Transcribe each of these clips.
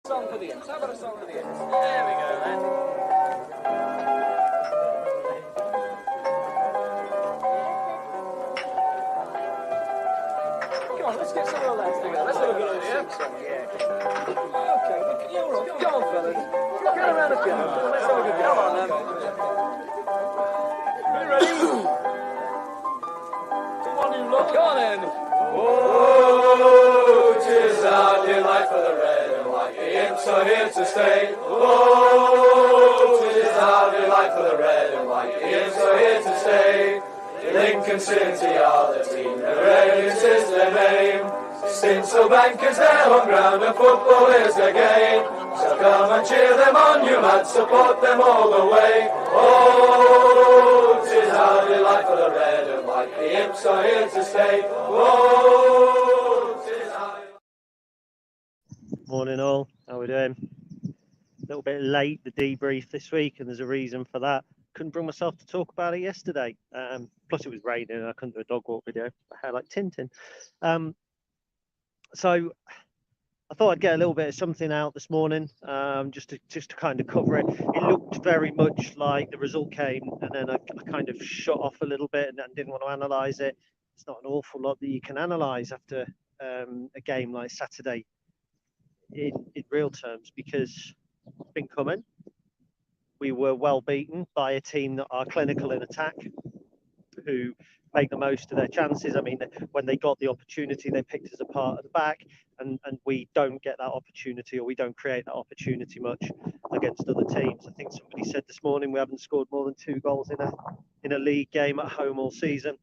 Song for the ends. How about a song for the ends? There we go then. Come on, let's get some of the lads together. Let's have a good old sing song, yeah. Okay, yeah, all right. Come on, fellas. Get around the piano. Let's have a good go. Come on, then. You ready? Come on, you lot. Go on, then. Oh, 'tis our delight for the red and white, the imps are here to stay. Oh, 'tis our delight for the red and white, the imps are here to stay. Lincoln City are the team, the Reds is their name. Stinsel Bank is their home ground and football is their game. So come and cheer them on, you lads, support them all the way. Oh, 'tis our delight for the red and white, the imps are here to stay. Oh, 'tis our... Morning all, how are we doing? A little bit late, the debrief this week, and there's a reason for that. Couldn't bring myself to talk about it yesterday. Plus it was raining and I couldn't do a dog walk video. I had like Tintin. So I thought I'd get a little bit of something out this morning, just to kind of cover it. It looked very much like the result came and then I kind of shut off a little bit and didn't want to analyse it. It's not an awful lot that you can analyse after a game like Saturday in real terms, because it's been coming. We were well beaten by a team that are clinical in attack, who make the most of their chances. I mean, when they got the opportunity, they picked us apart at the back, and we don't get that opportunity, or we don't create that opportunity much against other teams. I think somebody said this morning we haven't scored more than 2 goals in a league game at home all season.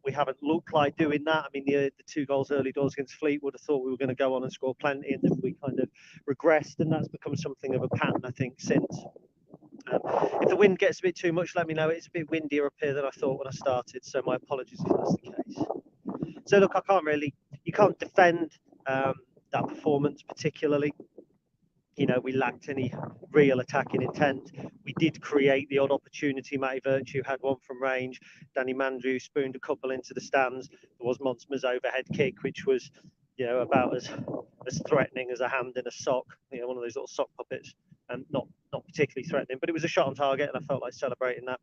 We haven't looked like doing that. I mean, the 2 goals early doors against Fleetwood, I thought we were going to go on and score plenty, and then we kind of regressed, and that's become something of a pattern, I think, since. If the wind gets a bit too much, let me know. It's a bit windier up here than I thought when I started, so my apologies if that's the case. So look, you can't defend that performance particularly. You know, we lacked any real attacking intent. We did create the odd opportunity. Matty Virtue had one from range. Danny Mandrew spooned a couple into the stands. There was Monsma's overhead kick, which was, you know, about as threatening as a hand in a sock. You know, one of those little sock puppets. And not particularly threatening, but it was a shot on target, and I felt like celebrating that.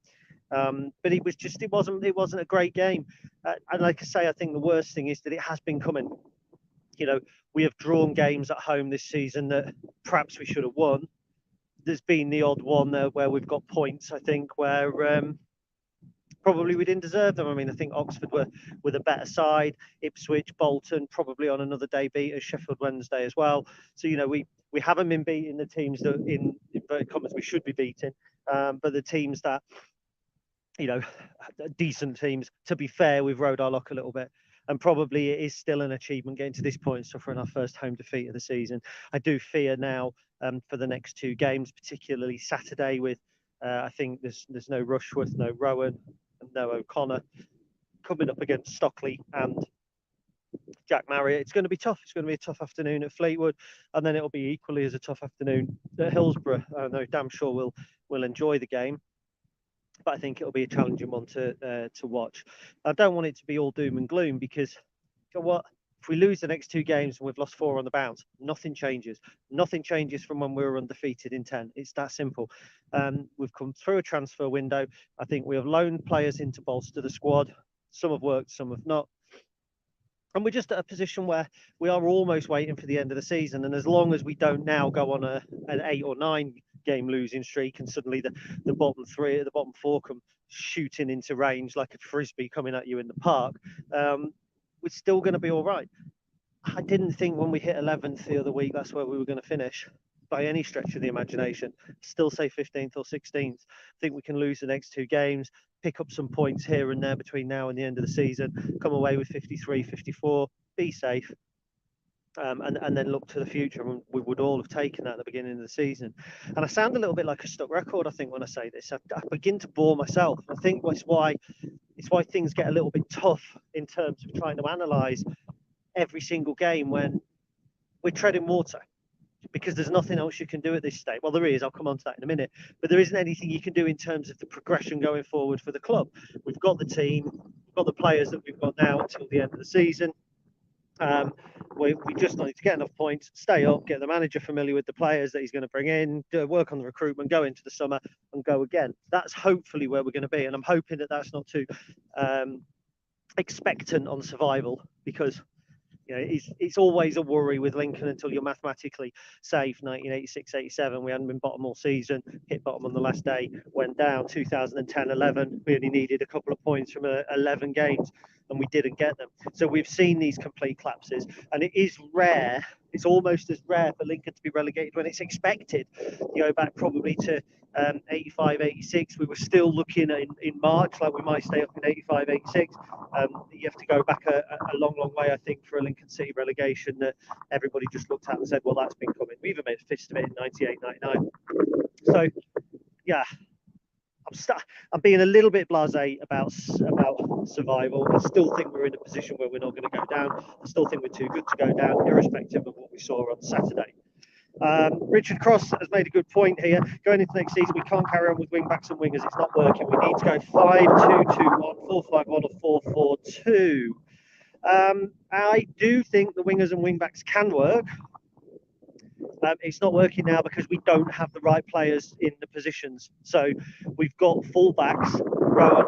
But it wasn't a great game. And like I say, I think the worst thing is that it has been coming. You know, we have drawn games at home this season that perhaps we should have won. There's been the odd one there where we've got points, I think, where probably we didn't deserve them. I mean, I think Oxford were the better side. Ipswich, Bolton, probably on another day beat us. Sheffield Wednesday as well. So, you know, we haven't been beating the teams that in inverted commas we should be beating, but the teams that, you know, decent teams, to be fair, we've rode our luck a little bit. And probably it is still an achievement getting to this point, suffering our first home defeat of the season. I do fear now for the next 2 games, particularly Saturday with, I think there's no Rushworth, no Rowan, and no O'Connor, coming up against Stockley and Jack Marriott. It's going to be tough. It's going to be a tough afternoon at Fleetwood, and then it'll be equally as a tough afternoon at Hillsborough. I know damn sure we'll enjoy the game, but I think it'll be a challenging one to watch. I don't want it to be all doom and gloom, because you know what? If we lose the next 2 games and we've lost 4 on the bounce, nothing changes. Nothing changes from when we were undefeated in 10. It's that simple. We've come through a transfer window. I think we have loaned players in to bolster the squad. Some have worked, some have not. And we're just at a position where we are almost waiting for the end of the season. And as long as we don't now go on an 8 or 9 game losing streak, and suddenly the bottom 3, the bottom 4 come shooting into range like a frisbee coming at you in the park, we're still going to be all right. I didn't think when we hit 11th the other week that's where we were going to finish by any stretch of the imagination. Still say 15th or 16th. I think we can lose the next 2 games, pick up some points here and there between now and the end of the season, come away with 53, 54, be safe, and then look to the future. And we would all have taken that at the beginning of the season. And I sound a little bit like a stuck record, I think, when I say this. I begin to bore myself. I think it's why things get a little bit tough in terms of trying to analyse every single game when we're treading water, because there's nothing else you can do at this stage. Well, there is. I'll come on to that in a minute. But there isn't anything you can do in terms of the progression going forward for the club. We've got the team, we've got the players that we've got now until the end of the season. We just need to get enough points, stay up, get the manager familiar with the players that he's going to bring in, work on the recruitment, go into the summer and go again. That's hopefully where we're going to be. And I'm hoping that that's not too expectant on survival, because it's always a worry with Lincoln until you're mathematically safe. 1986-87, we hadn't been bottom all season, hit bottom on the last day, went down. 2010-11, we only needed a couple of points from 11 games, and we didn't get them. So we've seen these complete collapses, and it is rare. It's almost as rare for Lincoln to be relegated when it's expected. You go back probably to 85-86, we were still looking in March like we might stay up in 85-86. You have to go back a long way, I think, for a Lincoln City relegation that everybody just looked at and said, well, that's been coming. We even made a fist of it in 98-99. So yeah, I'm being a little bit blasé about survival. I still think we're in a position where we're not going to go down. I still think we're too good to go down, irrespective of what we saw on Saturday. Richard Cross has made a good point here. Going into next season, we can't carry on with wing backs and wingers. It's not working. We need to go 5-2-2-1, 4-5-1, or 4-4-2. I do think the wingers and wing backs can work. It's not working now because we don't have the right players in the positions. So we've got fullbacks, Rowan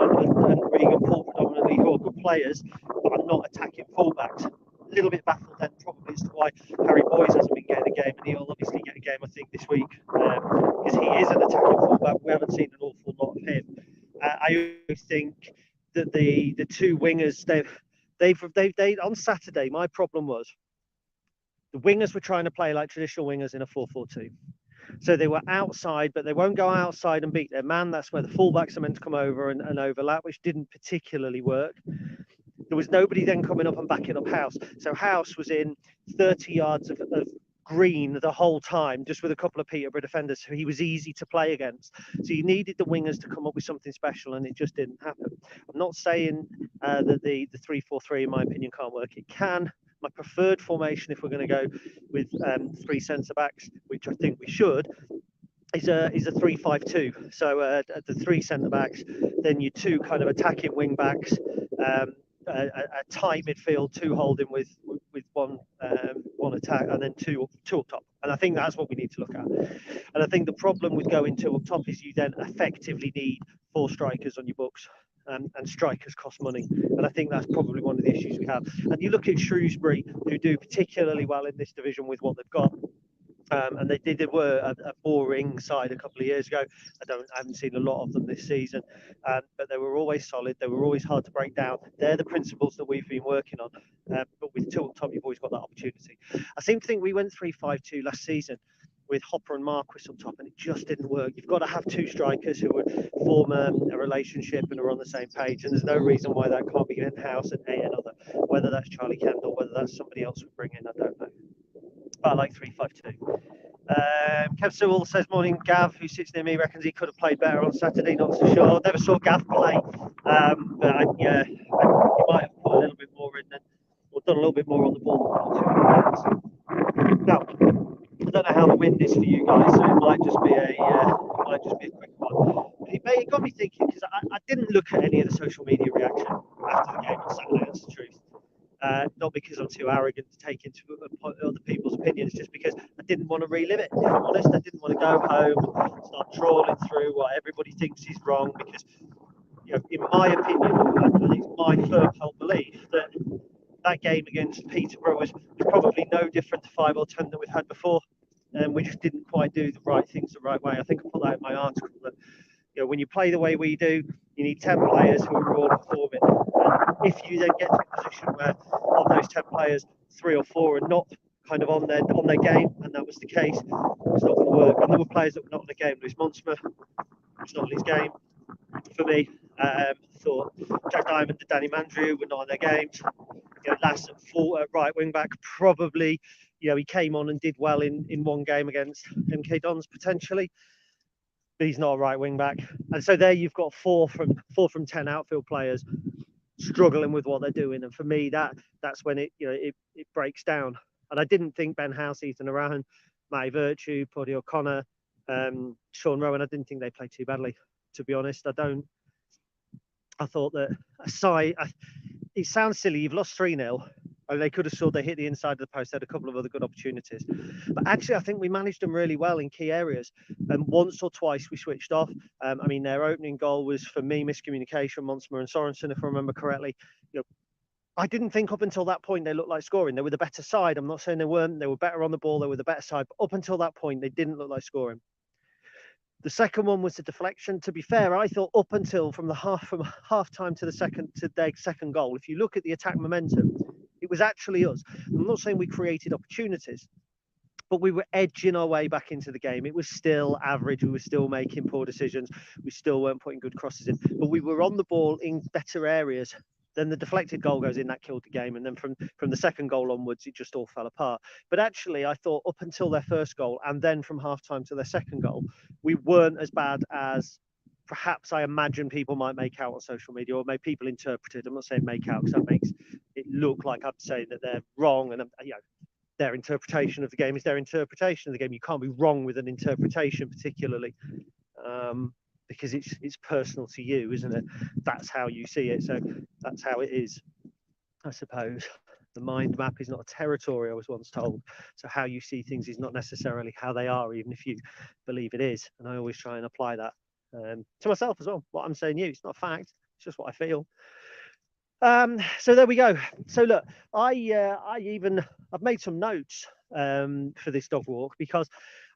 and Regan Paul predominantly, who are good players, but I'm not attacking fullbacks. A little bit baffled then probably as to why Harry Boyes hasn't been getting a game, and he'll obviously get a game I think this week, because he is an attacking fullback. We haven't seen an awful lot of him. I think that the two wingers they on Saturday, my problem was the wingers were trying to play like traditional wingers in a 4-4-2. So they were outside, but they won't go outside and beat their man. That's where the fullbacks are meant to come over and overlap, which didn't particularly work. There was nobody then coming up and backing up House. So House was in 30 yards of green the whole time, just with a couple of Peterborough defenders, so he was easy to play against. So you needed the wingers to come up with something special, and it just didn't happen. I'm not saying that the 3-4-3, in my opinion, can't work. It can. My preferred formation, if we're going to go with three centre-backs, which I think we should, is a 3-5-2. So the three centre-backs, then your two kind of attacking wing-backs, a tight midfield, two holding with one attack, and then two up top. And I think that's what we need to look at. And I think the problem with going two up top is you then effectively need four strikers on your books. And strikers cost money, and I think that's probably one of the issues we have. And you look at Shrewsbury, who do particularly well in this division with what they've got, and they were a boring side a couple of years ago. I haven't seen a lot of them this season, but they were always solid. They were always hard to break down. They're the principles that we've been working on, but with two up top, you've always got that opportunity. I seem to think we went 3-5-2 last season with Hopper and Marquis up top, and it just didn't work. You've got to have two strikers who would form a relationship and are on the same page, and there's no reason why that can't be in-house and another. Whether that's Charlie Kendall, whether that's somebody else we bring in, I don't know. But I like 3-5-2. Kev Sewell says, morning Gav, who sits near me, reckons he could have played better on Saturday. Not so sure. Never saw Gav play, but he might have put a little bit more in or done a little bit more on the ball. Now, I don't know how the wind is for you guys, so it might just be a quick one. It got me thinking, because I didn't look at any of the social media reaction after the game on Saturday. That's the truth. Not because I'm too arrogant to take into other people's opinions, just because I didn't want to relive it. If I'm honest, I didn't want to go home and start trawling through what everybody thinks is wrong, because, in my opinion, and it's my firm held belief that game against Peterborough was probably no different to 5 or 10 that we've had before, and we just didn't quite do the right things the right way. I think I put that in my article that when you play the way we do, you need 10 players who are all performing. And if you then get to a position where of those 10 players, 3 or 4 are not kind of on their game, and that was the case, it's not going to work. And there were players that were not on the game. Lewis Monsma was not on his game for me. Thought Jack Diamond and Danny Mandrew were not on their games. Lass at full right wing back, probably, he came on and did well in one game against MK Dons potentially, but he's not a right wing back. And so there you've got 4 from 10 outfield players struggling with what they're doing. And for me, that's when it breaks down. And I didn't think Ben House, Ethan Arahan, Matty Virtue, Paddy O'Connor, Sean Rowan, I didn't think they played too badly, to be honest. I thought that it sounds silly, you've lost 3-0 And they could have saw they hit the inside of the post. They had a couple of other good opportunities. But actually, I think we managed them really well in key areas. And once or twice we switched off. I mean, their opening goal was, for me, miscommunication, Monsma and Sorensen, if I remember correctly. I didn't think up until that point they looked like scoring. They were the better side. I'm not saying they weren't. They were better on the ball. They were the better side. But up until that point, they didn't look like scoring. The second one was the deflection. To be fair, I thought up until from half time to their second goal, if you look at the attack momentum, it was actually us. I'm not saying we created opportunities, but we were edging our way back into the game. It was still average. We were still making poor decisions. We still weren't putting good crosses in, but we were on the ball in better areas. Then the deflected goal goes in, that killed the game. And then from the second goal onwards, it just all fell apart. But actually, I thought up until their first goal and then from half-time to their second goal, we weren't as bad as perhaps I imagine people might make out on social media, or maybe people interpreted. I'm not saying make out, because that makes it look like I'm saying that they're wrong. And, their interpretation of the game is their interpretation of the game. You can't be wrong with an interpretation, particularly. Because it's personal to you, isn't it? That's how you see it. So that's how it is, I suppose. The mind map is not a territory, I was once told. So how you see things is not necessarily how they are, even if you believe it is. And I always try and apply that to myself as well. What I'm saying to you, it's not a fact. It's just what I feel. So there we go. So look, I've made some notes for this dog walk, because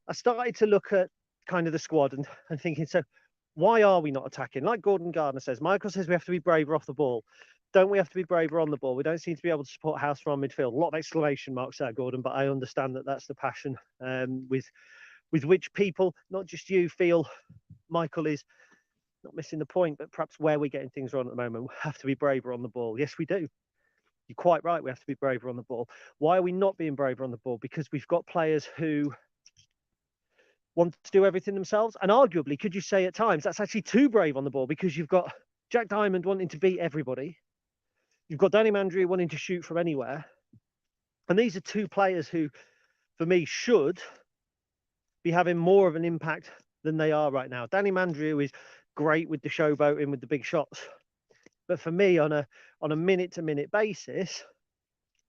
I started to look at kind of the squad and thinking, so why are we not attacking? Like Gordon Gardner says, Michael says we have to be braver off the ball. Don't we have to be braver on the ball? We don't seem to be able to support House from midfield. A lot of exclamation marks there, Gordon, but I understand that that's the passion with which people, not just you, feel Michael is not missing the point, but perhaps where we're getting things wrong at the moment. We have to be braver on the ball. Yes, we do. You're quite right. We have to be braver on the ball. Why are we not being braver on the ball? Because we've got players who want to do everything themselves, and arguably, could you say at times that's actually too brave on the ball, because you've got Jack Diamond wanting to beat everybody, you've got Danny Mandry wanting to shoot from anywhere, and these are two players who, for me, should be having more of an impact than they are right now. Danny Mandry is great with the showboating, with the big shots, but for me, on a minute-to-minute basis,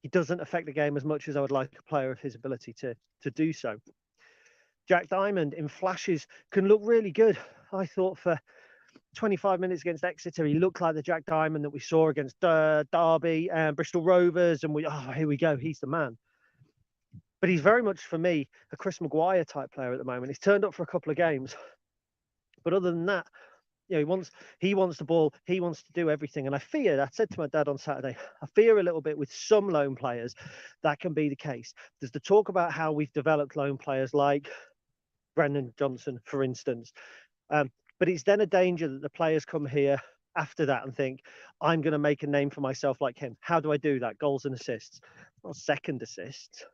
he doesn't affect the game as much as I would like a player of his ability to do so. Jack Diamond in flashes can look really good. I thought for 25 minutes against Exeter, he looked like the Jack Diamond that we saw against Derby and Bristol Rovers, and here we go, he's the man. But he's very much, for me, a Chris Maguire type player at the moment. He's turned up for a couple of games, but other than that, he wants the ball, he wants to do everything. And I said to my dad on Saturday, I fear a little bit with some loan players that can be the case. There's the talk about how we've developed loan players like Brendan Johnson, for instance. But it's then a danger that the players come here after that and think, I'm going to make a name for myself like him. How do I do that? Goals and assists, not second assists,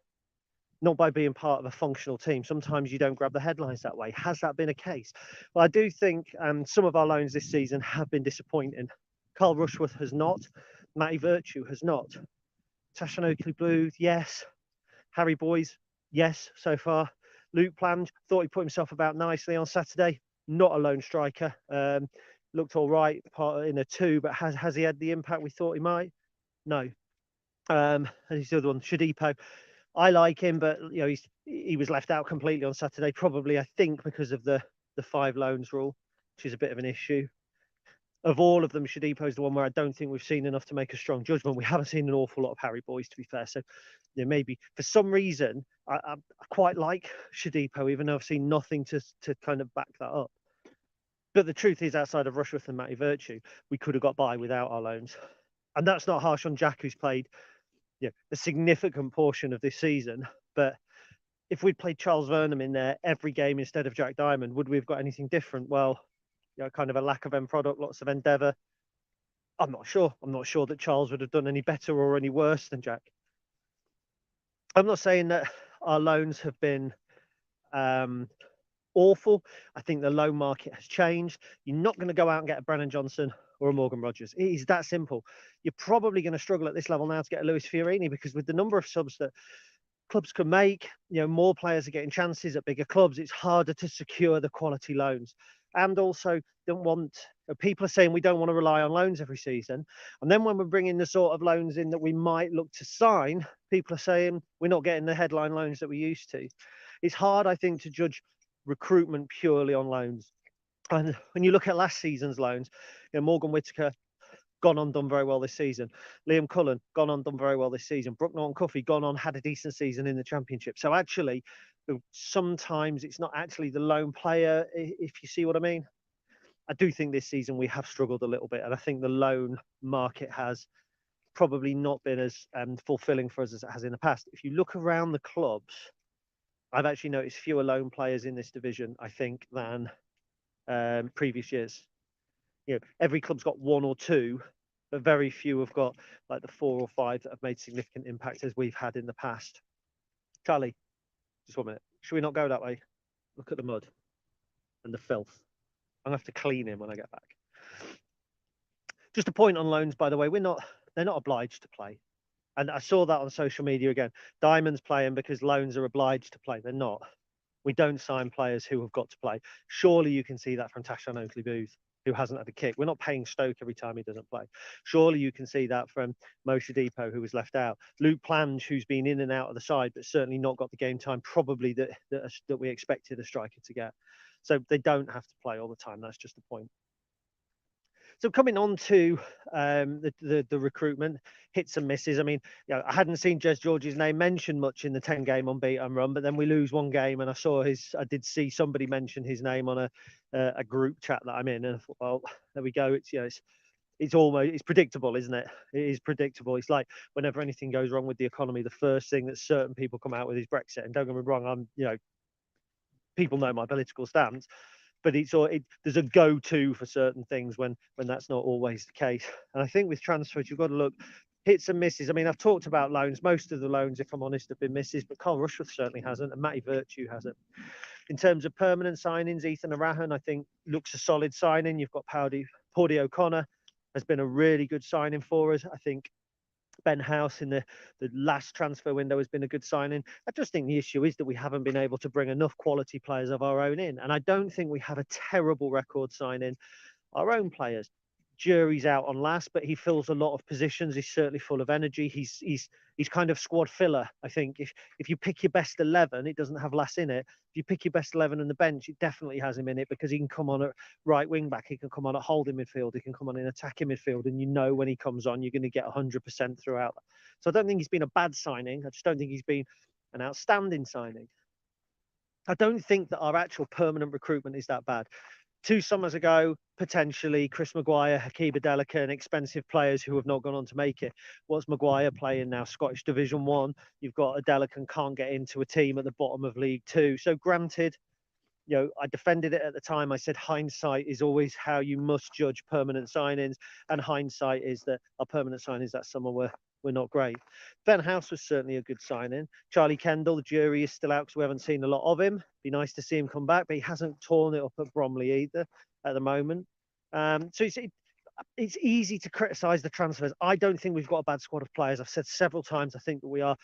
not by being part of a functional team. Sometimes you don't grab the headlines that way. Has that been a case? Well, I do think some of our loans this season have been disappointing. Carl Rushworth has not. Matty Virtue has not. Tashan Oakley-Bluth, yes. Harry Boys, yes, so far. Luke Plange, thought he put himself about nicely on Saturday. Not a lone striker. Looked all right, part in a 2, but has he had the impact we thought he might? No. And he's the other one, Shadipo. I like him, but he was left out completely on Saturday. Probably, I think, because of the 5 loans rule, which is a bit of an issue. Of all of them, Shadipo is the one where I don't think we've seen enough to make a strong judgment. We haven't seen an awful lot of Harry Boys, to be fair. So maybe for some reason, I quite like Shadipo, even though I've seen nothing to kind of back that up. But the truth is, outside of Rushworth and Matty Virtue, we could have got by without our loans. And that's not harsh on Jack, who's played a significant portion of this season. But if we'd played Charles Vernam in there every game instead of Jack Diamond, would we have got anything different? Well, kind of a lack of end product, lots of endeavour. I'm not sure. I'm not sure that Charles would have done any better or any worse than Jack. I'm not saying that our loans have been awful. I think the loan market has changed. You're not going to go out and get a Brennan Johnson or a Morgan Rogers. It is that simple. You're probably going to struggle at this level now to get a Lewis Fiorini, because with the number of subs that clubs can make, more players are getting chances at bigger clubs. It's harder to secure the quality loans. And also, don't want People are saying we don't want to rely on loans every season. And then when we're bringing the sort of loans in that we might look to sign, people are saying we're not getting the headline loans that we used to. It's hard, I think, to judge recruitment purely on loans. And when you look at last season's loans, Morgan Whittaker, gone on, done very well this season. Liam Cullen, gone on, done very well this season. Brooke Norton-Cuffy, gone on, had a decent season in the Championship. So actually, sometimes it's not actually the loan player, if you see what I mean. I do think this season we have struggled a little bit, and I think the loan market has probably not been as fulfilling for us as it has in the past. If you look around the clubs, I've actually noticed fewer loan players in this division, I think, than previous years. Every club's got one or two, but very few have got like the 4 or 5 that have made significant impact as we've had in the past. Charlie, just 1 minute. Should we not go that way? Look at the mud and the filth. I'm gonna have to clean him when I get back. Just a point on loans, by the way, they're not obliged to play. And I saw that on social media again. Diamond's playing because loans are obliged to play. They're not. We don't sign players who have got to play. Surely you can see that from Tashan Oakley-Booth, who hasn't had a kick. We're not paying Stoke every time he doesn't play. Surely you can see that from Moshe Depot, who was left out. Luke Plange, who's been in and out of the side, but certainly not got the game time probably that we expected a striker to get. So they don't have to play all the time. That's just the point. So coming on to the recruitment, hits and misses. I mean, I hadn't seen Jez George's name mentioned much in the 10-game unbeaten run, but then we lose one game, and I did see somebody mention his name on a group chat that I'm in, and I thought, well, there we go. It's predictable, isn't it? It is predictable. It's like whenever anything goes wrong with the economy, the first thing that certain people come out with is Brexit. And don't get me wrong, people know my political stance, but there's a go-to for certain things when that's not always the case. And I think with transfers, you've got to look hits and misses. I mean, I've talked about loans. Most of the loans, if I'm honest, have been misses, but Carl Rushworth certainly hasn't, and Matty Virtue hasn't. In terms of permanent signings, Ethan Arahan, I think, looks a solid signing. You've got Paudie O'Connor has been a really good signing for us. I think Ben House in the last transfer window has been a good signing. I just think the issue is that we haven't been able to bring enough quality players of our own in. And I don't think we have a terrible record signing our own players. Jury's out on Lass, but he fills a lot of positions. He's certainly full of energy. He's kind of squad filler. I think if you pick your best 11, it doesn't have Lass in it. If you pick your best 11 on the bench, it definitely has him in it, because he can come on at right wing back, he can come on at holding midfield, he can come on in attacking midfield, and when he comes on, you're going to get 100% throughout. So I don't think he's been a bad signing. I just don't think he's been an outstanding signing. I don't think that our actual permanent recruitment is that bad. 2 summers ago, potentially Chris Maguire, Hakeem Adelaka, and expensive players who have not gone on to make it. What's Maguire playing now? Scottish Division 1. You've got Adelaka and can't get into a team at the bottom of League 2. So granted, I defended it at the time. I said hindsight is always how you must judge permanent signings, and hindsight is that our permanent signings that summer were not great. Ben House was certainly a good signing. Charlie Kendall, the jury is still out because we haven't seen a lot of him. Be nice to see him come back, but he hasn't torn it up at Bromley either at the moment. So it's easy to criticise the transfers. I don't think we've got a bad squad of players. I've said several times, I think that we are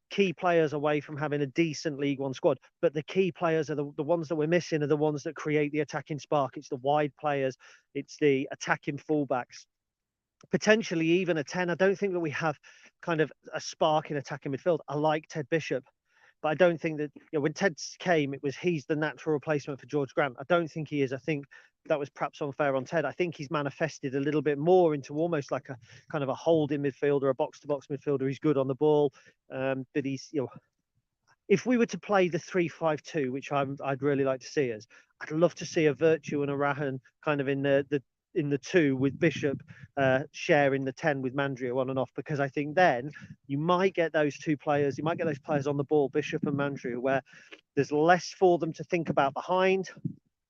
key players away from having a decent League One squad, but the key players are the ones that we're missing are the ones that create the attacking spark. It's the wide players, it's the attacking fullbacks, potentially even a 10. I don't think that we have kind of a spark in attacking midfield. I like Ted Bishop, but I don't think that when Ted came, he's the natural replacement for George Grant. I don't think he is. I think that was perhaps unfair on Ted. I think he's manifested a little bit more into almost like a kind of a holding midfielder, a box-to-box midfielder. He's good on the ball, but he's if we were to play the 3-5-2, which I'd really like to see us, I'd love to see a Virtue and a Rahan kind of in the 2 with Bishop sharing the 10 with Mandria on and off, because I think then you might get those 2 players, you might get those players on the ball, Bishop and Mandria, where there's less for them to think about behind,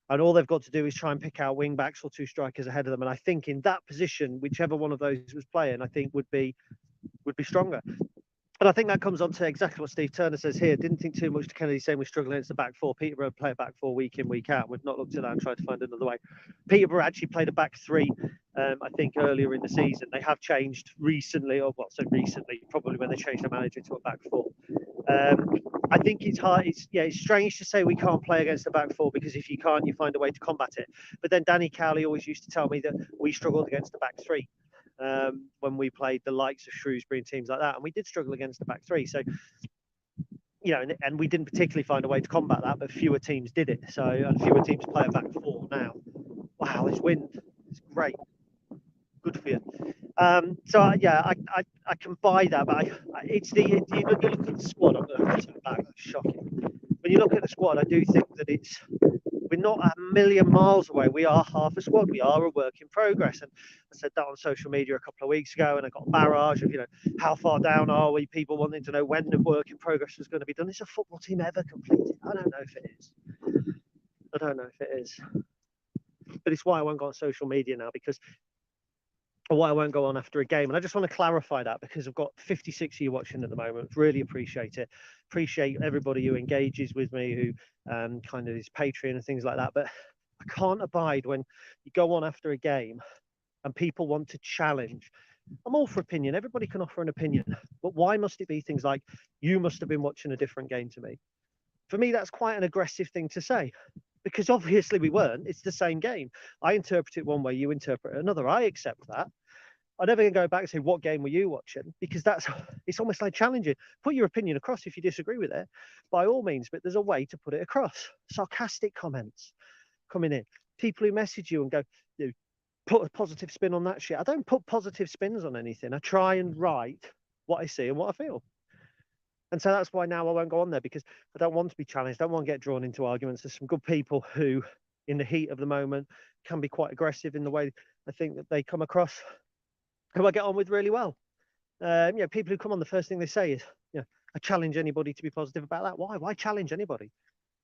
and all they've got to do is try and pick out wing backs or 2 strikers ahead of them. And I think in that position, whichever one of those was playing, I think would be stronger. And I think that comes on to exactly what Steve Turner says here. Didn't think too much to Kennedy saying we're struggling against the back 4. Peterborough play a back 4 week in, week out. We've not looked at that and tried to find another way. Peterborough actually played a back 3, I think, earlier in the season. They have changed recently, probably when they changed their manager to a back 4. I think it's hard. It's strange to say we can't play against the back four, because if you can't, you find a way to combat it. But then Danny Cowley always used to tell me that we struggled against the back three when we played the likes of Shrewsbury and teams like that, and we did struggle against the back three. So, and we didn't particularly find a way to combat that, but fewer teams did it. So, and fewer teams play a back four now. Wow, this wind is great. Good for you. I can buy that, but you look at the squad. I'm going to turn back. That's shocking. When you look at the squad, I do think that we're not a million miles away. We are half a squad. We are a work in progress. And I said that on social media a couple of weeks ago, and I got a barrage of, how far down are we? People wanting to know when the work in progress was going to be done. Is a football team ever completed? I don't know if it is. I don't know if it is. But it's why I won't go on social media now, or why I won't go on after a game. And I just want to clarify that, because I've got 56 of you watching at the moment. Really appreciate it. Appreciate everybody who engages with me, who kind of is Patreon and things like that. But I can't abide when you go on after a game and people want to challenge. I'm all for opinion. Everybody can offer an opinion. But why must it be things like, you must have been watching a different game to me? For me, that's quite an aggressive thing to say, because obviously we weren't. It's the same game. I interpret it one way, you interpret it another. I accept that. I'm never going to go back and say, what game were you watching? Because it's almost like challenging. Put your opinion across if you disagree with it, by all means, but there's a way to put it across. Sarcastic comments coming in. People who message you and go, put a positive spin on that shit. I don't put positive spins on anything. I try and write what I see and what I feel. And so that's why now I won't go on there, because I don't want to be challenged. I don't want to get drawn into arguments. There's some good people who, in the heat of the moment, can be quite aggressive in the way I think that they come across, who I get on with really well. People who come on, the first thing they say is, I challenge anybody to be positive about that. Why? Why challenge anybody?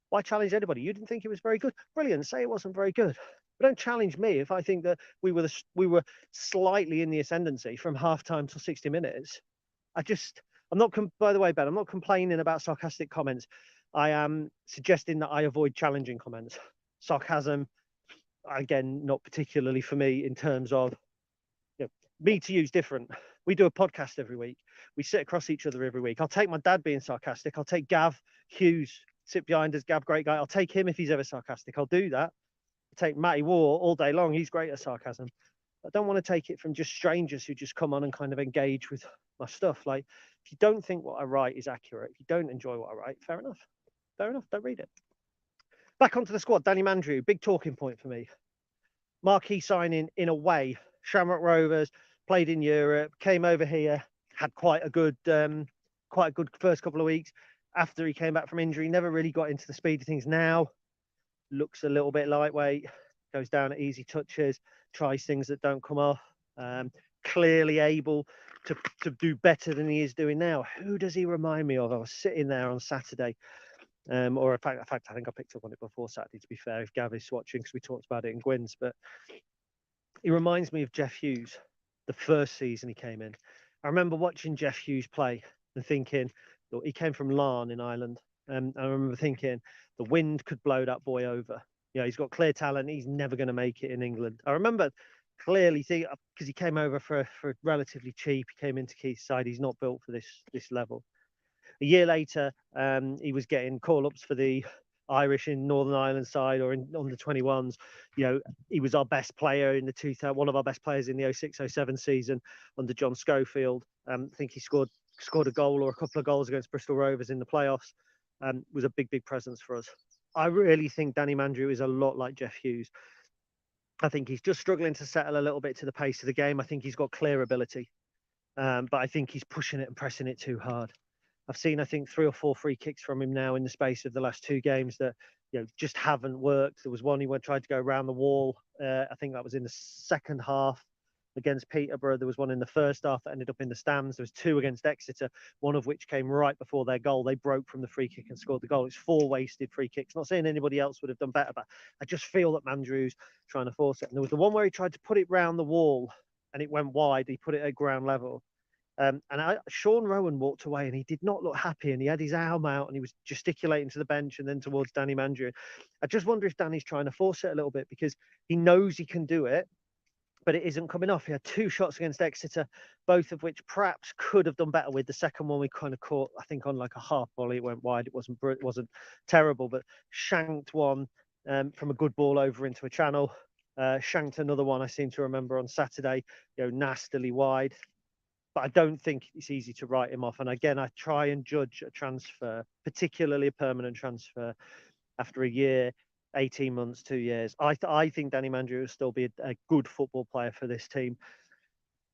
Why challenge anybody? You didn't think it was very good. Brilliant. Say it wasn't very good. But don't challenge me if I think that we were slightly in the ascendancy from half time till 60 minutes. I'm not, by the way, Ben, I'm not complaining about sarcastic comments. I am suggesting that I avoid challenging comments. Sarcasm, again, not particularly for me in terms of, me to you is different. We do a podcast every week. We sit across each other every week. I'll take my dad being sarcastic. I'll take Gav Hughes, sit behind us. Gav, great guy. I'll take him if he's ever sarcastic. I'll do that. I'll take Matty War all day long. He's great at sarcasm. I don't want to take it from just strangers who just come on and kind of engage with my stuff. Like, if you don't think what I write is accurate, if you don't enjoy what I write, fair enough. Fair enough. Don't read it. Back onto the squad. Danny Mandrew, big talking point for me. Marquee signing in a way. Shamrock Rovers, played in Europe, came over here, had quite a good first couple of weeks. After he came back from injury, never really got into the speed of things. Now looks a little bit lightweight, goes down at easy touches, tries things that don't come off. Clearly able to do better than he is doing now. Who does he remind me of? I was sitting there on Saturday, or in fact, I think I picked up on it before Saturday, to be fair, if Gav is watching, because we talked about it in Gwyn's, but he reminds me of Jeff Hughes, the first season he came in. I remember watching Jeff Hughes play and thinking, look, he came from Larne in Ireland. And I remember thinking the wind could blow that boy over. He's got clear talent. He's never going to make it in England. I remember clearly thinking, because he came over for relatively cheap. He came into Keith's side. He's not built for this level. A year later, he was getting call-ups for the Irish in Northern Ireland side, or on the 21s. He was our best player in the one of our best players in the 06-07 season under John Schofield. I think he scored a goal or a couple of goals against Bristol Rovers in the playoffs. Was a big presence for us. I really think Danny Mandrew is a lot like Jeff Hughes. I think he's just struggling to settle a little bit to the pace of the game. I think he's got clear ability, but I think he's pushing it and pressing it too hard. I've seen, I think, 3 or 4 free kicks from him now in the space of the last 2 games that just haven't worked. There was one he tried to go around the wall. I think that was in the second half against Peterborough. There was one in the first half that ended up in the stands. There was 2 against Exeter, one of which came right before their goal. They broke from the free kick and scored the goal. It's 4 wasted free kicks. Not saying anybody else would have done better, but I just feel that Mandrew's trying to force it. And there was the one where he tried to put it round the wall and it went wide. He put it at ground level. Sean Rowan walked away and he did not look happy, and he had his arm out and he was gesticulating to the bench and then towards Danny Mandrew. I just wonder if Danny's trying to force it a little bit because he knows he can do it, but it isn't coming off. He had 2 shots against Exeter, both of which perhaps could have done better with. The second one we kind of caught, I think, on like a half volley. It went wide. It wasn't terrible, but shanked one from a good ball over into a channel. Shanked another one, I seem to remember, on Saturday, nastily wide. But I don't think it's easy to write him off. And again, I try and judge a transfer, particularly a permanent transfer, after a year, 18 months, 2 years. I think Danny Mandrew will still be a good football player for this team.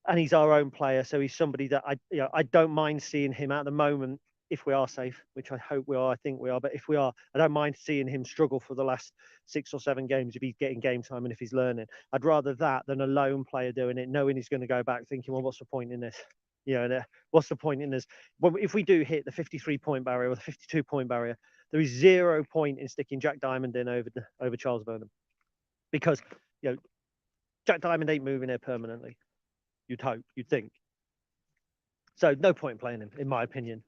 And he's our own player. So he's somebody that I don't mind seeing him at the moment, if we are safe, which I hope we are, I think we are. But if we are, I don't mind seeing him struggle for the last 6 or 7 games if he's getting game time and if he's learning. I'd rather that than a lone player doing it, knowing he's going to go back thinking, well, what's the point in this? What's the point in this? If we do hit the 53-point barrier or the 52-point barrier, there is 0 point in sticking Jack Diamond in over Charles Burnham, because Jack Diamond ain't moving here permanently. You'd hope, you'd think. So no point in playing him, in my opinion.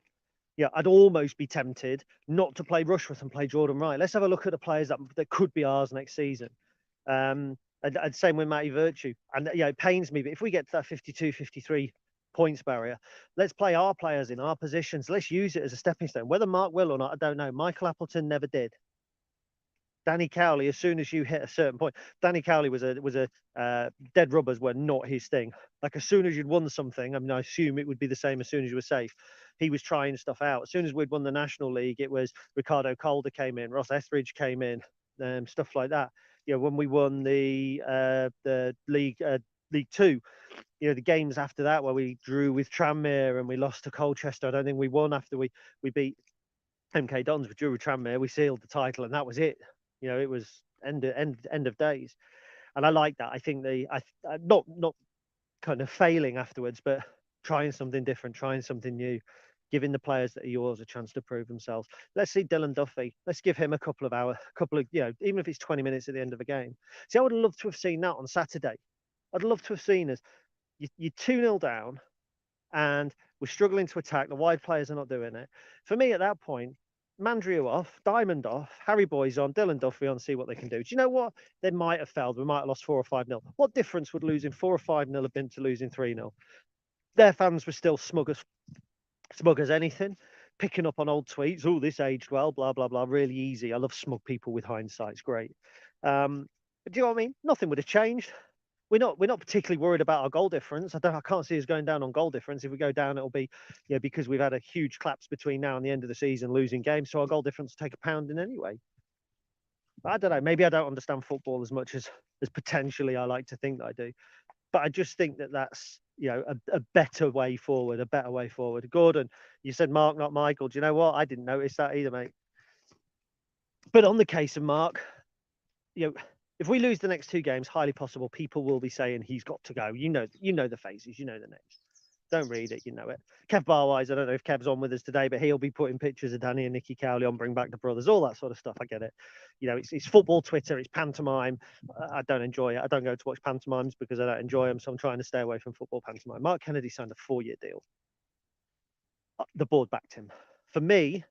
I'd almost be tempted not to play Rushworth and play Jordan Wright. Let's have a look at the players that could be ours next season. And same with Matty Virtue. And it pains me, but if we get to that 52, 53 points barrier, let's play our players in our positions. Let's use it as a stepping stone. Whether Mark will or not, I don't know. Michael Appleton never did. Danny Cowley, as soon as you hit a certain point, Danny Cowley was a dead rubbers were not his thing. Like, as soon as you'd won something, I mean, I assume it would be the same as soon as you were safe. He was trying stuff out. As soon as we'd won the National League, it was Ricardo Calder came in, Ross Etheridge came in, stuff like that. When we won the League 2, the games after that where we drew with Tranmere and we lost to Colchester, I don't think we won after we beat MK Dons. We drew with Tranmere, we sealed the title, and that was it. It was end of days. And I like that. I think not kind of failing afterwards, but trying something different, trying something new, giving the players that are yours a chance to prove themselves. Let's see Dylan Duffy. Let's give him a couple of even if it's 20 minutes at the end of a game. See, I would love to have seen that on Saturday. I'd love to have seen us. You're 2-0 down and we're struggling to attack. The wide players are not doing it. For me, at that point, Mandrew off, Diamond off, Harry Boyes on, Dylan Duffy on, see what they can do. Do you know what? They might have failed. We might have lost 4 or 5-0. What difference would losing 4 or 5-0 have been to losing 3-0? Their fans were still smug as anything, picking up on old tweets. Oh, this aged well, blah, blah, blah. Really easy. I love smug people with hindsight. It's great. But do you know what I mean? Nothing would have changed. We're not particularly worried about our goal difference. I can't see us going down on goal difference. If we go down, it'll be because we've had a huge collapse between now and the end of the season, losing games. So our goal difference will take a pounding anyway. But I don't know. Maybe I don't understand football as much as potentially I like to think that I do. But I just think that's a better way forward, Gordon, you said Mark, not Michael. Do you know what? I didn't notice that either, mate. But on the case of Mark, if we lose the next 2 games, highly possible people will be saying he's got to go. You know the faces, you know the names. Don't read it, you know it. Kev Barwise, I don't know if Kev's on with us today, but he'll be putting pictures of Danny and Nicky Cowley on Bring Back the Brothers, all that sort of stuff. I get it. It's football Twitter, it's pantomime. I don't enjoy it. I don't go to watch pantomimes because I don't enjoy them, so I'm trying to stay away from football pantomime. Mark Kennedy signed a 4-year deal. The board backed him. For me,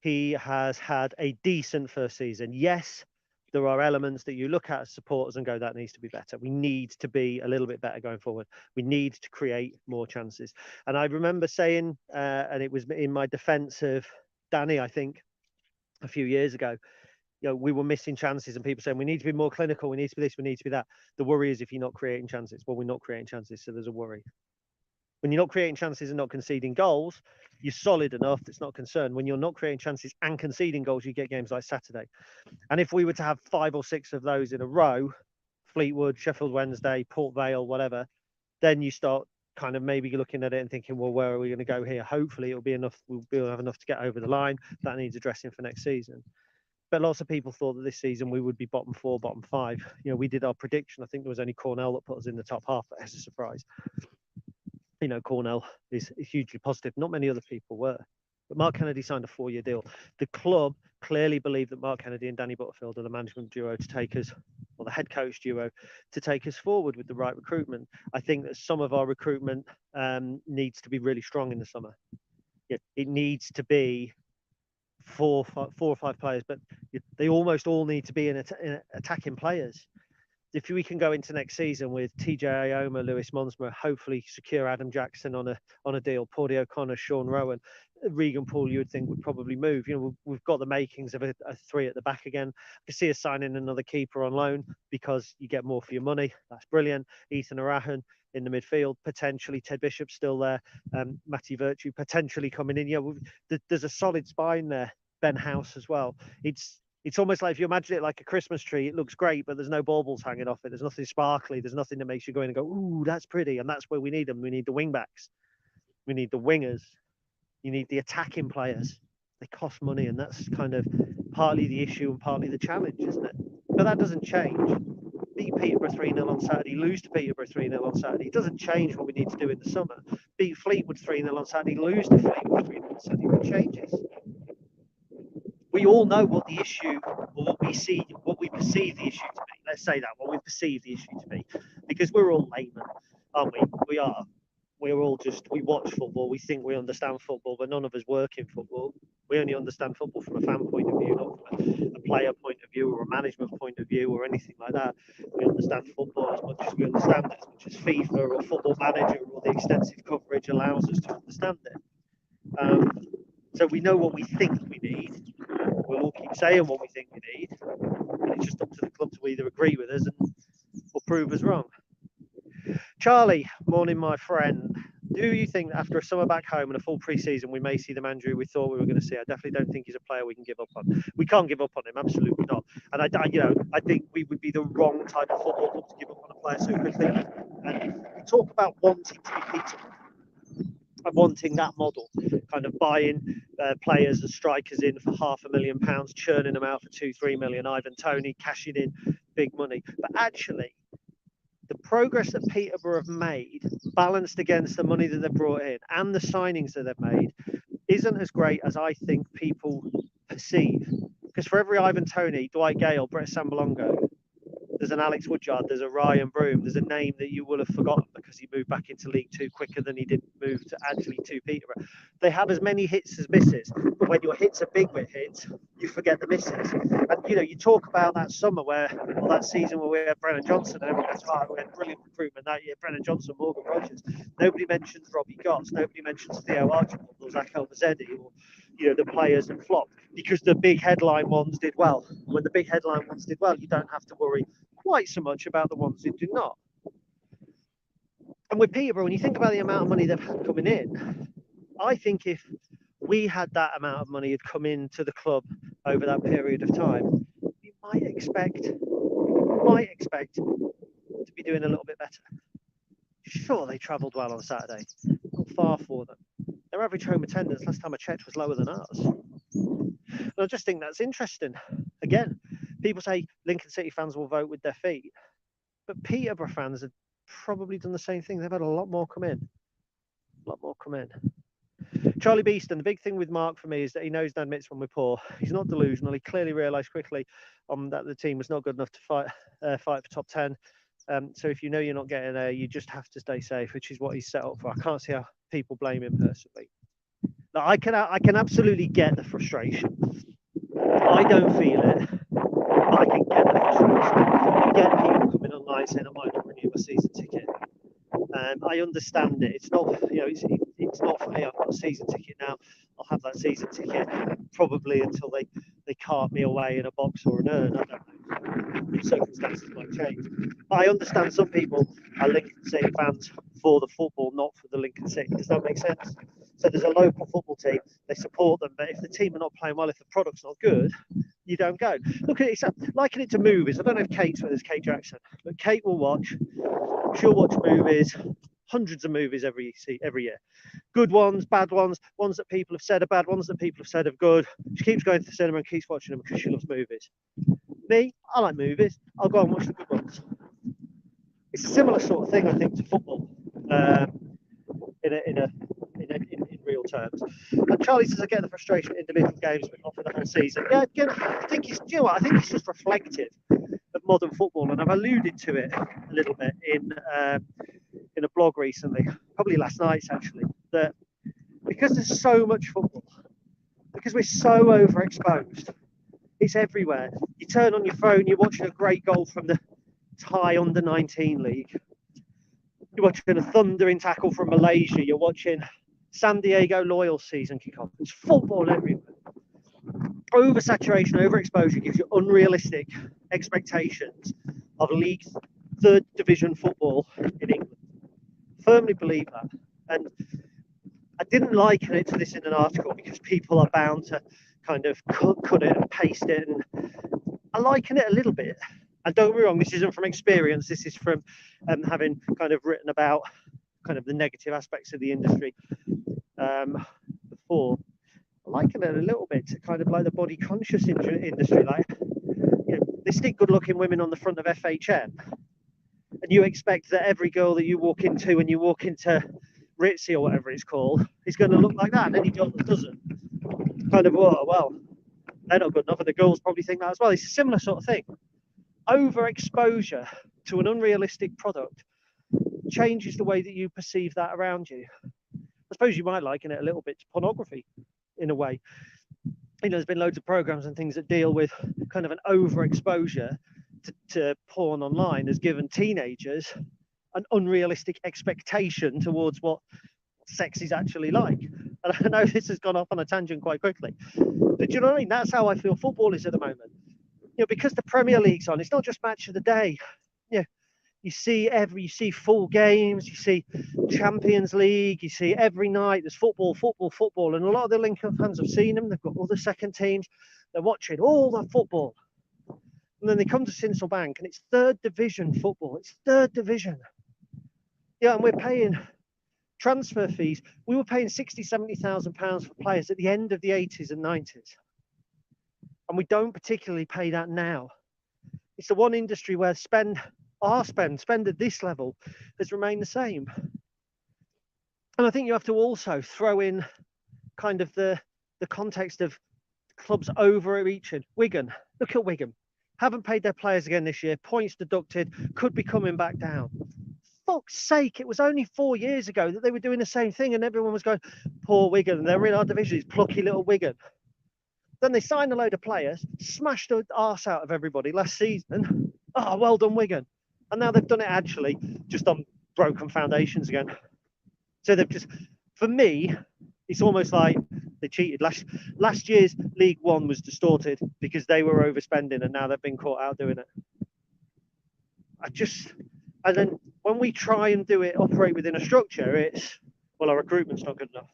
he has had a decent first season. Yes, there are elements that you look at as supporters and go, that needs to be better. We need to be a little bit better going forward. We need to create more chances. And I remember saying, and it was in my defense of Danny, I think, a few years ago, we were missing chances and people saying, we need to be more clinical. We need to be this, we need to be that. The worry is if you're not creating chances. Well, we're not creating chances, so there's a worry. When you're not creating chances and not conceding goals, you're solid enough. That's not a concern. When you're not creating chances and conceding goals, you get games like Saturday. And if we were to have 5 or 6 of those in a row, Fleetwood, Sheffield Wednesday, Port Vale, whatever, then you start kind of maybe looking at it and thinking, well, where are we going to go here? Hopefully it'll be enough. We'll have enough to get over the line. That needs addressing for next season. But lots of people thought that this season we would be bottom 4, bottom 5. We did our prediction. I think there was only Cornell that put us in the top half. That's a surprise. Cornell is hugely positive. Not many other people were. But Mark Kennedy signed a 4-year deal. The club clearly believed that Mark Kennedy and Danny Butterfield are the management duo to take us, or the head coach duo, to take us forward with the right recruitment. I think that some of our recruitment needs to be really strong in the summer. It needs to be 4 or 5 players, but they almost all need to be in attacking players. if we can go into next season with TJ Ioma, Lewis Monsma, hopefully secure Adam Jackson on a deal, Paudie O'Connor, Sean Rowan, Regan Poole, you would think would probably move. You know, we've got the makings of a three at the back again. I can see us signing another keeper on loan because you get more for your money. That's brilliant. Ethan Arahan in the midfield, potentially Ted Bishop still there, Matty Virtue potentially coming in. Yeah, there's a solid spine there. Ben House as well. It's almost like if you imagine it like a Christmas tree, it looks great, but there's no baubles hanging off it. There's nothing sparkly. There's nothing that makes you go in and go, ooh, that's pretty. And that's where we need them. We need the wing backs. We need the wingers. You need the attacking players. They cost money, and that's kind of partly the issue and partly the challenge, isn't it? But that doesn't change. Beat Peterborough 3-0 on Saturday, lose to Peterborough 3-0 on Saturday. It doesn't change what we need to do in the summer. Beat Fleetwood 3-0 on Saturday, lose to Fleetwood 3-0 on Saturday. What changes? We all know what the issue, or what we perceive the issue to be. Let's say that, what we perceive the issue to be, because we're all laymen, aren't we? We are. We're all we watch football, we think we understand football, but none of us work in football. We only understand football from a fan point of view, not from a player point of view or a management point of view or anything like that. We understand football as much as we understand it, as much as FIFA or Football Manager or the extensive coverage allows us to understand it. So we know what we think we need. We'll all keep saying what we think we need, and it's just up to the club to either agree with us or prove us wrong. Charlie, morning, my friend. Do you think that after a summer back home and a full pre-season, we may see the Mandrew we thought we were going to see? I definitely don't think he's a player we can give up on. We can't give up on him, absolutely not. And I think we would be the wrong type of football club to give up on a player so quickly. And we talk about wanting to be Peterborough and wanting that model, kind of buying players as strikers in for £500,000, churning them out for 2-3 million. Ivan Toney cashing in big money, but actually, the progress that Peterborough have made, balanced against the money that they've brought in and the signings that they've made, isn't as great as I think people perceive. Because for every Ivan Toney, Dwight Gale, Brett Sambalongo, there's an Alex Woodyard, there's a Ryan Broom, there's a name that you will have forgotten because he moved back into League Two quicker than he did move to Peterborough. They have as many hits as misses, but when your hits are big with hits, you forget the misses. And you talk about that summer that season where we had Brennan Johnson and everyone goes, oh, we had brilliant recruitment that year, Brennan Johnson, Morgan Rogers. Nobody mentions Robbie Gotts, nobody mentions Theo Archibald or Zach Elmazedi or the players that flopped because the big headline ones did well. When the big headline ones did well, you don't have to worry quite so much about the ones who do not. And with Peterborough, when you think about the amount of money they've had coming in, I think if we had that amount of money had come into the club over that period of time, you might expect to be doing a little bit better. Sure, they travelled well on Saturday, not far for them. Their average home attendance, last time I checked, was lower than ours. And I just think that's interesting. Again, people say Lincoln City fans will vote with their feet, but Peterborough fans have probably done the same thing. They've had a lot more come in. Charlie Beeston, the big thing with Mark for me is that he knows and admits when we're poor. He's not delusional. He clearly realised quickly that the team was not good enough to fight for top 10. So if you know you're not getting there, you just have to stay safe, which is what he's set up for. I can't see how people blame him personally. Now, I can absolutely get the frustration. I don't feel it, but I can get the frustration. You get people coming online saying I might not renew my season ticket. I understand it. It's not, it's not for me. I've got a season ticket now. I'll have that season ticket probably until they cart me away in a box or an urn. I don't know. Circumstances might change. I understand some people are Lincoln City fans for the football, not for the Lincoln City. Does that make sense? So there's a local football team. They support them, but if the team are not playing well, if the product's not good, you don't go. Look at it. It's liken it to movies. I don't know if Kate's with us, Kate Jackson, but Kate will watch. She'll watch movies, hundreds of movies every year. Good ones, bad ones, ones that people have said are bad, ones that people have said are good. She keeps going to the cinema and keeps watching them because she loves movies. Me, I like movies. I'll go and watch the good ones. It's a similar sort of thing, I think, to football, in real terms. And Charlie says, I get the frustration in individual games, but not for the whole season. Yeah, again, I think it's just reflective of modern football, and I've alluded to it a little bit in a blog recently, probably last night actually, that because there's so much football, because we're so overexposed, it's everywhere. You turn on your phone, you're watching a great goal from the Thai under-19 league. You're watching a thundering tackle from Malaysia. You're watching San Diego Loyal season kick off. It's football everywhere. Oversaturation, overexposure gives you unrealistic expectations of League Third Division football in England. Firmly believe that. And I didn't liken it to this in an article because people are bound to kind of cut it and paste it. And I liken it a little bit. And don't get me wrong, this isn't from experience. This is from having kind of written about kind of the negative aspects of the industry before. I liken it a little bit to kind of like the body conscious industry. Like, you know, they stick good looking women on the front of FHM. And you expect that every girl that you walk into when you walk into Ritzy or whatever it's called is going to look like that. And any girl that doesn't, kind of, oh, well, they're not good enough. And the girls probably think that as well. It's a similar sort of thing. Overexposure to an unrealistic product changes the way that you perceive that around you. I suppose you might liken it a little bit to pornography in a way. You know, there's been loads of programs and things that deal with kind of an overexposure to porn online has given teenagers an unrealistic expectation towards what sex is actually like. And I know this has gone off on a tangent quite quickly, but do you know what I mean? That's how I feel football is at the moment. You know, because the Premier League's on, it's not just match of the day. You know, you see full games, you see Champions League, you see every night there's football, and a lot of the Lincoln fans have seen them. They've got other second teams. They're watching all the football. And then they come to Sinsel Bank and it's third division football. It's third division. Yeah, and we're paying transfer fees. We were paying 60, 70,000 pounds for players at the end of the 80s and 90s. And we don't particularly pay that now. It's the one industry where spend at this level has remained the same. And I think you have to also throw in kind of the context of clubs overreaching. Wigan, look at Wigan. Haven't paid their players again this year. Points deducted, could be coming back down. Fuck's sake, it was only 4 years ago that they were doing the same thing and everyone was going, poor Wigan, they're in our division, it's plucky little Wigan. Then they signed a load of players, smashed the arse out of everybody last season. Oh, well done, Wigan. And now they've done it actually just on broken foundations again. So they've just, for me, it's almost like they cheated. Last year's League One was distorted because they were overspending and now they've been caught out doing it. And then when we try and operate within a structure, it's, well, our recruitment's not good enough.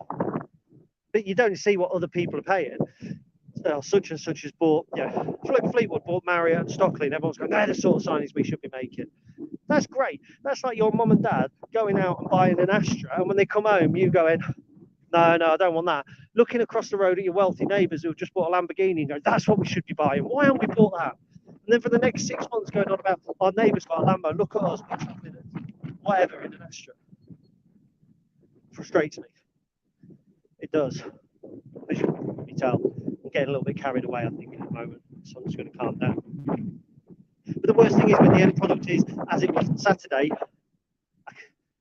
But you don't see what other people are paying. So such and such has bought, you know, Fleetwood bought Marriott and Stockley, and everyone's going, they're the sort of signings we should be making. That's great. That's like your mum and dad going out and buying an Astra, and when they come home, you going, no, I don't want that. Looking across the road at your wealthy neighbours who have just bought a Lamborghini and go, that's what we should be buying. Why haven't we bought that? And then for the next 6 months going on about, our neighbour's got a Lambo, look at us, we're travelling it. Whatever, in an Astra. Frustrates me. It does. As you can probably tell, I'm getting a little bit carried away, I think, at the moment. So I'm just going to calm down. But the worst thing is when the end product is, as it was on Saturday,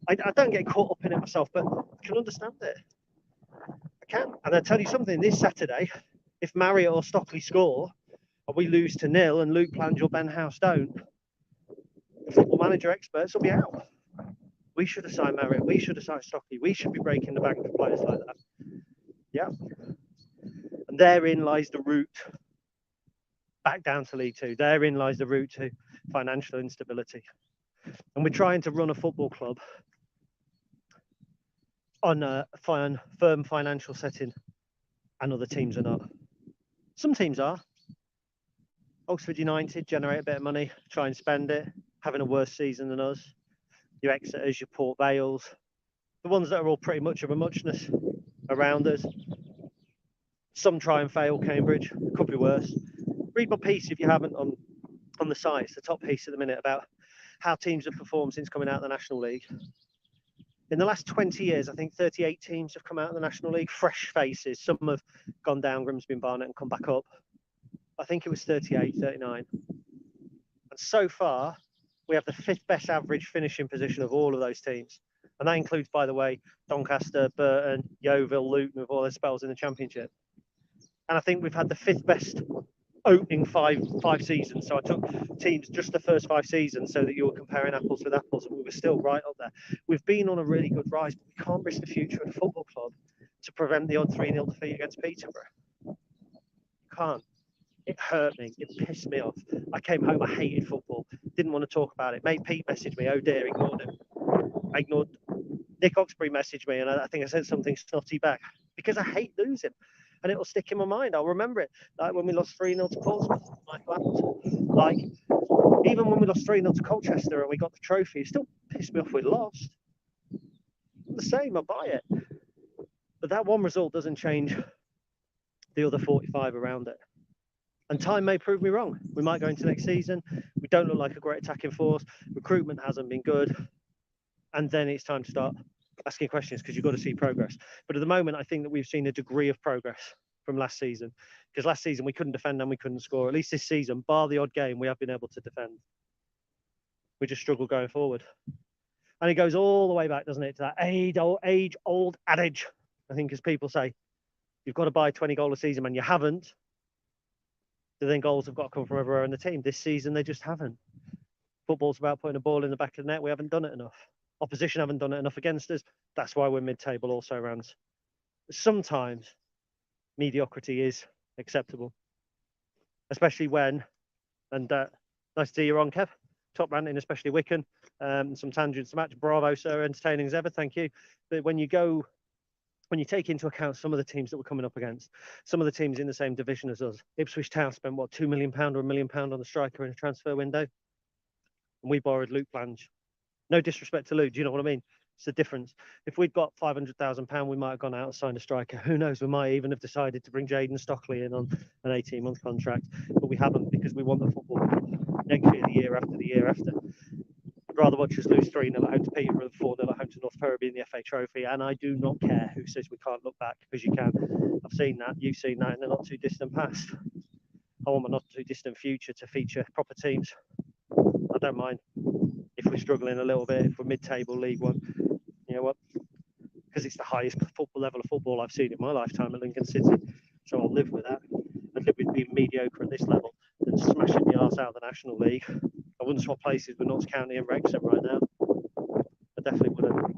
I don't get caught up in it myself, but I can understand it. I can. And I'll tell you something, this Saturday, if Marriott or Stockley score, and we lose to 0 and Luke Plange or Ben House don't, the football manager experts will be out. We should have signed Marriott, we should have signed Stockley, we should be breaking the bank for players like that. Yeah. And therein lies the route back down to League Two. Therein lies the route to financial instability. And we're trying to run a football club on a firm financial setting, and other teams are not. Some teams are. Oxford United generate a bit of money, try and spend it, having a worse season than us. Your Exeters, your Port Vales, the ones that are all pretty much of a muchness around us. Some try and fail, Cambridge, could be worse. Read my piece if you haven't on the site. It's the top piece at the minute about how teams have performed since coming out of the National League. In the last 20 years, I think 38 teams have come out of the National League, fresh faces. Some have gone down, Grimsby and Barnet, and come back up. I think it was 38, 39. And so far, we have the 5th best average finishing position of all of those teams. And that includes, by the way, Doncaster, Burton, Yeovil, Luton, with all their spells in the Championship. And I think we've had the 5th best opening five seasons. So I took teams just the first 5 seasons so that you were comparing apples with apples, and we were still right up there. We've been on a really good rise, but we can't risk the future of the football club to prevent the odd 3-0 defeat against Peterborough. Can't. It hurt me. It pissed me off. I came home, I hated football. Didn't want to talk about it. Mate Pete messaged me. Oh dear, ignored him. I ignored. Nick Oxbury messaged me, and I think I said something snotty back because I hate losing, and it'll stick in my mind. I'll remember it. Like when we lost 3-0 to Portsmouth, like even when we lost 3-0 to Colchester and we got the trophy, it still pissed me off we lost. I'm the same. I buy it, but that one result doesn't change the other 45 around it. And time may prove me wrong. We might go into next season. We don't look like a great attacking force. Recruitment hasn't been good. And then it's time to start asking questions because you've got to see progress. But at the moment, I think that we've seen a degree of progress from last season. Because last season we couldn't defend and we couldn't score. At least this season, bar the odd game, we have been able to defend. We just struggle going forward. And it goes all the way back, doesn't it, to that age-old adage, I think, as people say. You've got to buy 20 goals a season, and you haven't. Then goals have got to come from everywhere in the team. This season, they just haven't. Football's about putting a ball in the back of the net. We haven't done it enough. Opposition haven't done it enough against us. That's why we're mid-table also rounds. Sometimes mediocrity is acceptable, especially when, and nice to see you on, Kev. Top ranting, especially Wicken. Some tangents to match. Bravo, sir. Entertaining as ever. Thank you. But when you take into account some of the teams that we're coming up against, some of the teams in the same division as us, Ipswich Town spent, what, £2 million or £1 million on the striker in a transfer window? And we borrowed Luke Blanche. No disrespect to Luke, do you know what I mean? It's the difference. If we'd got £500,000, we might have gone out and signed a striker. Who knows? We might even have decided to bring Jaden Stockley in on an 18-month contract, but we haven't because we want the football next year, the year after, the year after. I'd rather watch us lose 3-0 at home to Peterborough than 4-0 at home to North Peterborough in the FA Trophy, and I do not care who says we can't look back, because you can. I've seen that, you've seen that in the not too distant past. I want my not too distant future to feature proper teams. I don't mind if we're struggling a little bit, if we're mid-table League One. You know what? Because it's the highest football level of football I've seen in my lifetime at Lincoln City, so I'll live with that. I'd live with being mediocre at this level than smashing the arse out of the National League. I wouldn't swap places with Notts County and Wrexham right now. I definitely wouldn't.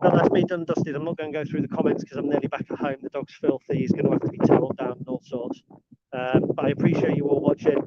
But that's me done and dusted. I'm not going to go through the comments because I'm nearly back at home. The dog's filthy. He's going to have to be towelled down and all sorts. But I appreciate you all watching.